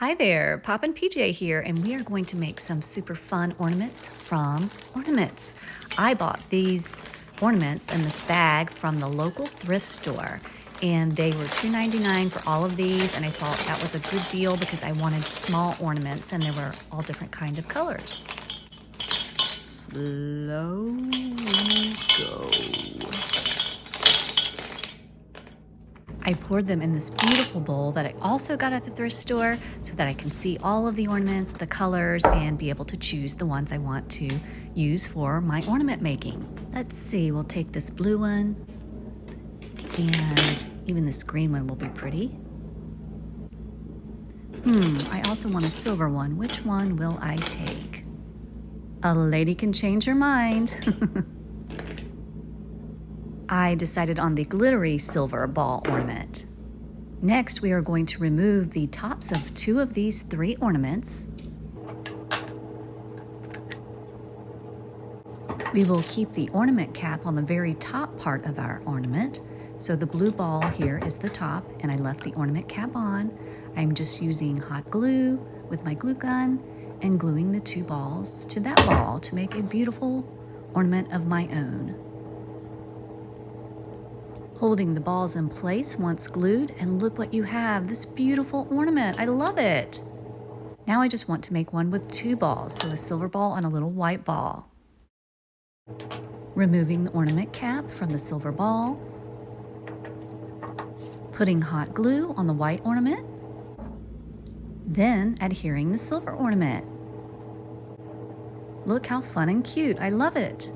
Hi there, Poppin PJ here, and we are going to make some super fun ornaments from Ornaments. I bought these ornaments in this bag from the local thrift store, and they were $2.99 for all of these, and I thought that was a good deal because I wanted small ornaments, and they were all different kind of colors. Slow go. I poured them in this beautiful bowl that I also got at the thrift store so that I can see all of the ornaments, the colors, and be able to choose the ones I want to use for my ornament making. Let's see, we'll take this blue one, and even this green one will be pretty. I also want a silver one. Which one will I take? A lady can change her mind. I decided on the glittery silver ball ornament. Next, we are going to remove the tops of 2 of these 3 ornaments. We will keep the ornament cap on the very top part of our ornament. So the blue ball here is the top, and I left the ornament cap on. I'm just using hot glue with my glue gun and gluing the 2 balls to that ball to make a beautiful ornament of my own. Holding the balls in place once glued, and look what you have, this beautiful ornament. I love it. Now I just want to make one with 2 balls, so a silver ball and a little white ball. Removing the ornament cap from the silver ball, putting hot glue on the white ornament, then adhering the silver ornament. Look how fun and cute, I love it.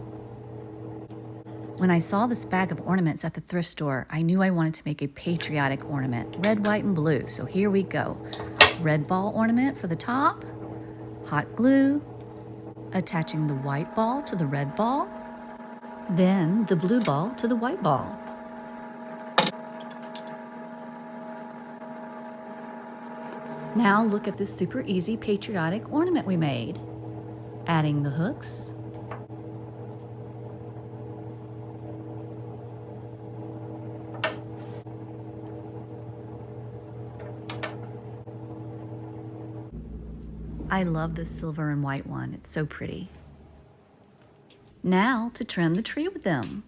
When I saw this bag of ornaments at the thrift store, I knew I wanted to make a patriotic ornament, red, white, and blue. So here we go. Red ball ornament for the top, hot glue, attaching the white ball to the red ball, then the blue ball to the white ball. Now look at this super easy patriotic ornament we made. Adding the hooks, I love this silver and white one. It's so pretty. Now to trim the tree with them.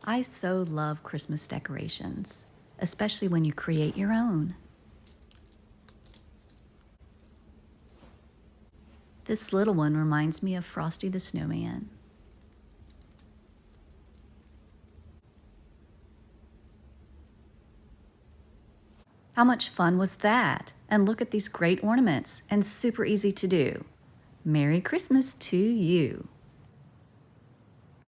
I so love Christmas decorations, especially when you create your own. This little one reminds me of Frosty the Snowman. How much fun was that? And look at these great ornaments, and super easy to do. Merry Christmas to you.